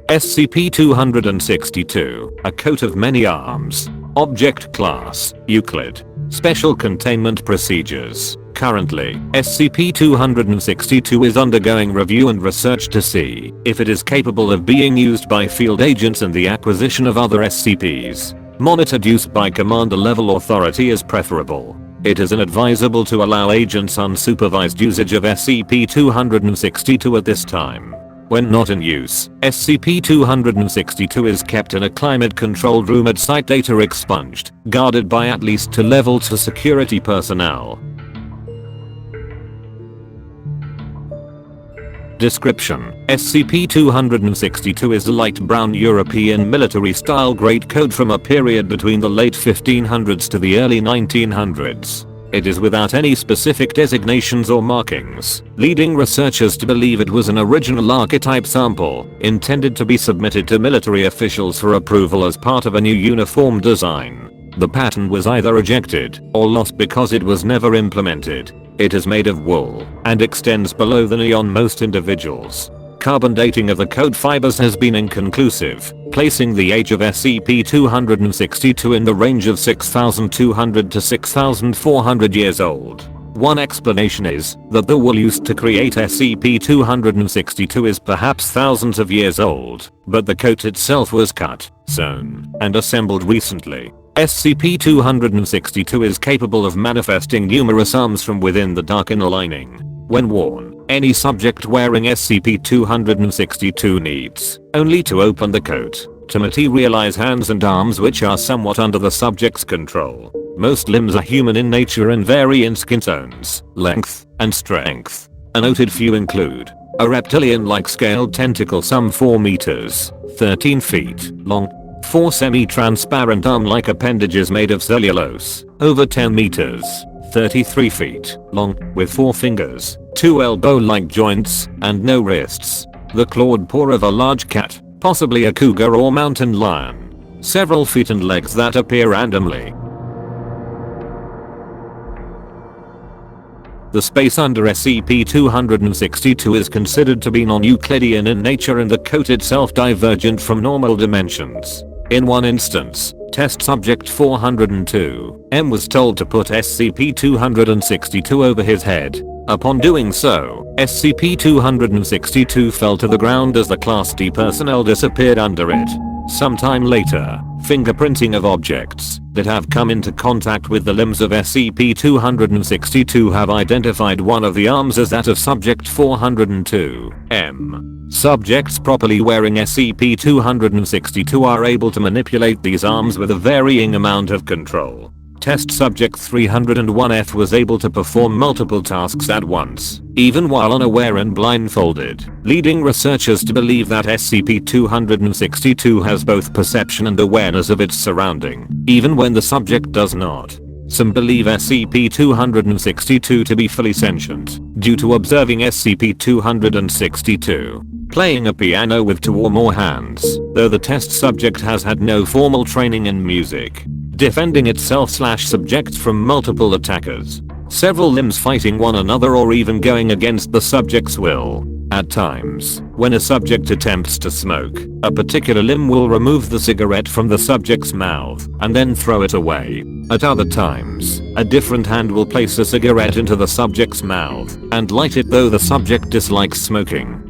SCP-262, a coat of many arms. Object Class, Euclid. Special Containment Procedures. Currently, SCP-262 is undergoing review and research to see if it is capable of being used by field agents in the acquisition of other SCPs. Monitored use by commander-level authority is preferable. It is inadvisable to allow agents unsupervised usage of SCP-262 at this time. When not in use, SCP-262 is kept in a climate-controlled room at site data expunged, guarded by at least 2 level 2 security personnel. Description: SCP-262 is a light brown European military-style greatcoat from a period between the late 1500s to the early 1900s. It is without any specific designations or markings, leading researchers to believe it was an original archetype sample, intended to be submitted to military officials for approval as part of a new uniform design. The pattern was either rejected or lost because it was never implemented. It is made of wool and extends below the knee on most individuals. Carbon dating of the coat fibers has been inconclusive, placing the age of SCP-262 in the range of 6,200 to 6,400 years old. One explanation is that the wool used to create SCP-262 is perhaps thousands of years old, but the coat itself was cut, sewn, and assembled recently. SCP-262 is capable of manifesting numerous arms from within the dark inner lining. When worn, any subject wearing SCP-262 needs only to open the coat to materialize hands and arms which are somewhat under the subject's control. Most limbs are human in nature and vary in skin tones, length, and strength. A noted few include a reptilian-like scaled tentacle some 4 meters, 13 feet long, 4 semi-transparent arm-like appendages made of cellulose, over 10 meters, 33 feet long, with 4 fingers, 2 elbow-like joints, and no wrists. The clawed paw of a large cat, possibly a cougar or mountain lion. Several feet and legs that appear randomly. The space under SCP-262 is considered to be non-Euclidean in nature and the coat itself divergent from normal dimensions. In one instance, test subject 402M was told to put SCP-262 over his head. Upon doing so, SCP-262 fell to the ground as the Class D personnel disappeared under it. Sometime later, fingerprinting of objects that have come into contact with the limbs of SCP-262 have identified one of the arms as that of subject 402M. Subjects properly wearing SCP-262 are able to manipulate these arms with a varying amount of control. Test subject 301F was able to perform multiple tasks at once, even while unaware and blindfolded, leading researchers to believe that SCP-262 has both perception and awareness of its surrounding, even when the subject does not. Some believe SCP-262 to be fully sentient, due to observing SCP-262 playing a piano with 2 or more hands, though the test subject has had no formal training in music, defending itself/subjects from multiple attackers, several limbs fighting one another or even going against the subject's will. At times, when a subject attempts to smoke, a particular limb will remove the cigarette from the subject's mouth and then throw it away. At other times, a different hand will place a cigarette into the subject's mouth and light it though the subject dislikes smoking.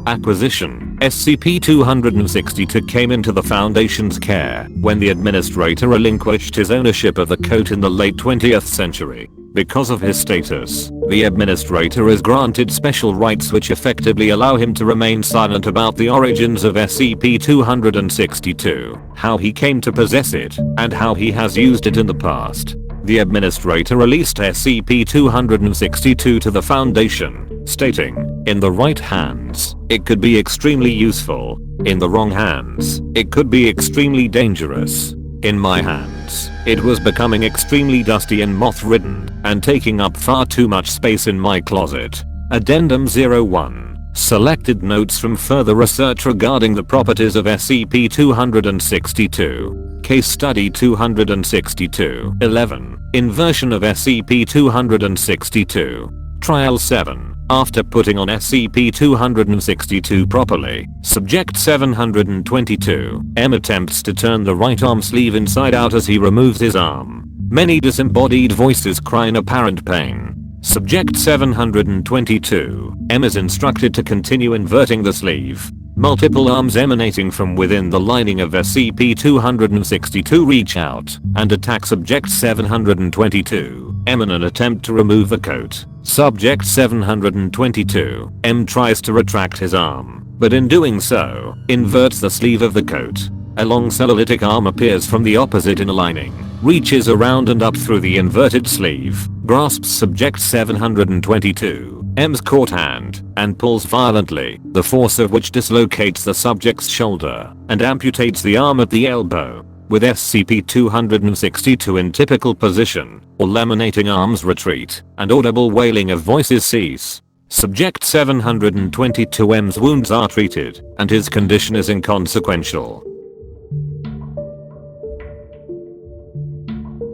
Acquisition: SCP-262 came into the Foundation's care when the administrator relinquished his ownership of the coat in the late 20th century. Because of his status, the administrator is granted special rights which effectively allow him to remain silent about the origins of SCP-262, how he came to possess it, and how he has used it in the past. The administrator released SCP-262 to the Foundation, stating, "In the right hands, it could be extremely useful. In the wrong hands, it could be extremely dangerous. In my hands, it was becoming extremely dusty and moth-ridden, and taking up far too much space in my closet." Addendum 01. Selected notes from further research regarding the properties of SCP-262. Case Study 262. 11. Inversion of SCP-262. Trial 7. After putting on SCP-262 properly, Subject 722, M attempts to turn the right arm sleeve inside out as he removes his arm. Many disembodied voices cry in apparent pain. Subject 722, M is instructed to continue inverting the sleeve. Multiple arms emanating from within the lining of SCP-262 reach out and attack Subject 722, M in an attempt to remove the coat. Subject 722, M tries to retract his arm, but in doing so, inverts the sleeve of the coat. A long cellulitic arm appears from the opposite inner lining, reaches around and up through the inverted sleeve, grasps Subject 722, M's caught hand, and pulls violently, the force of which dislocates the subject's shoulder and amputates the arm at the elbow. With SCP-262 in typical position, all emanating arms retreat, and audible wailing of voices cease. Subject 722M's wounds are treated, and his condition is inconsequential.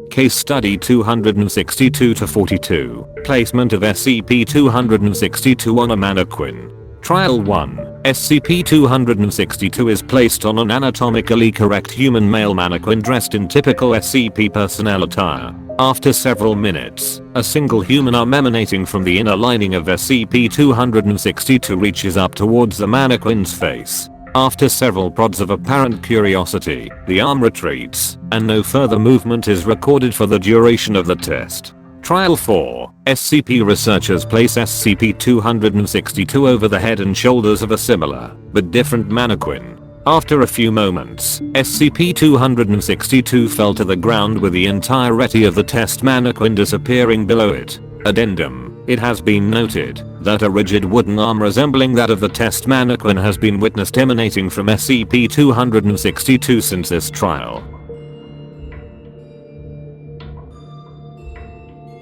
Case Study 262-42, Placement of SCP-262 on a Mannequin. Trial 1. SCP-262 is placed on an anatomically correct human male mannequin dressed in typical SCP personnel attire. After several minutes, a single human arm emanating from the inner lining of SCP-262 reaches up towards the mannequin's face. After several prods of apparent curiosity, the arm retreats, and no further movement is recorded for the duration of the test. Trial 4. SCP researchers place SCP-262 over the head and shoulders of a similar, but different mannequin. After a few moments, SCP-262 fell to the ground with the entirety of the test mannequin disappearing below it. Addendum. It has been noted that a rigid wooden arm resembling that of the test mannequin has been witnessed emanating from SCP-262 since this trial.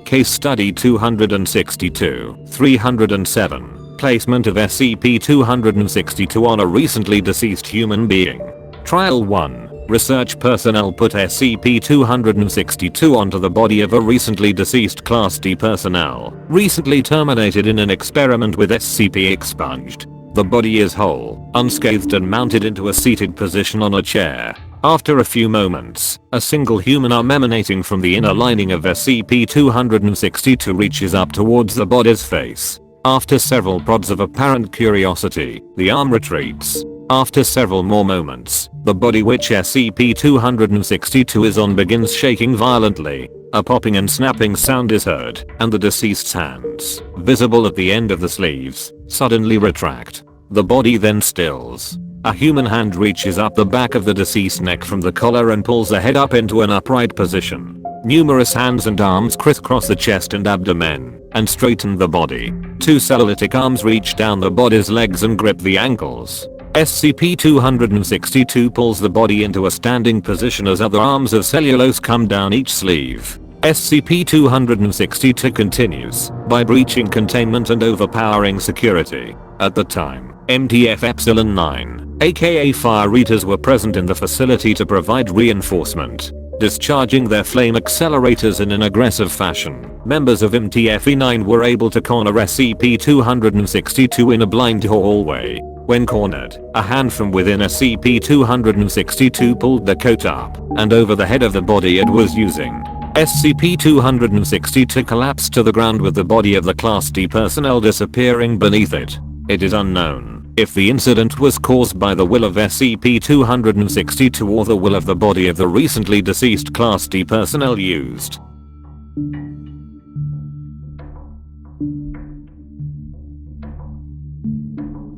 Case Study 262-307, Placement of SCP-262 on a recently deceased human being. Trial 1. Research personnel put SCP-262 onto the body of a recently deceased Class D personnel, recently terminated in an experiment with SCP expunged. The body is whole, unscathed and mounted into a seated position on a chair. After a few moments, a single human arm emanating from the inner lining of SCP-262 reaches up towards the body's face. After several prods of apparent curiosity, the arm retreats. After several more moments, the body which SCP-262 is on begins shaking violently. A popping and snapping sound is heard, and the deceased's hands, visible at the end of the sleeves, suddenly retract. The body then stills. A human hand reaches up the back of the deceased's neck from the collar and pulls the head up into an upright position. Numerous hands and arms crisscross the chest and abdomen, and straighten the body. Two cellulitic arms reach down the body's legs and grip the ankles. SCP-262 pulls the body into a standing position as other arms of cellulose come down each sleeve. SCP-262 continues by breaching containment and overpowering security. At the time, MTF-9, aka Fire Eaters, were present in the facility to provide reinforcement. Discharging their flame accelerators in an aggressive fashion, members of MTF-9 were able to corner SCP-262 in a blind hallway. When cornered, a hand from within SCP-262 pulled the coat up and over the head of the body it was using. SCP-262 collapsed to the ground with the body of the Class D personnel disappearing beneath it. It is unknown if the incident was caused by the will of SCP-262 or the will of the body of the recently deceased Class D personnel used.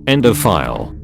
End of file.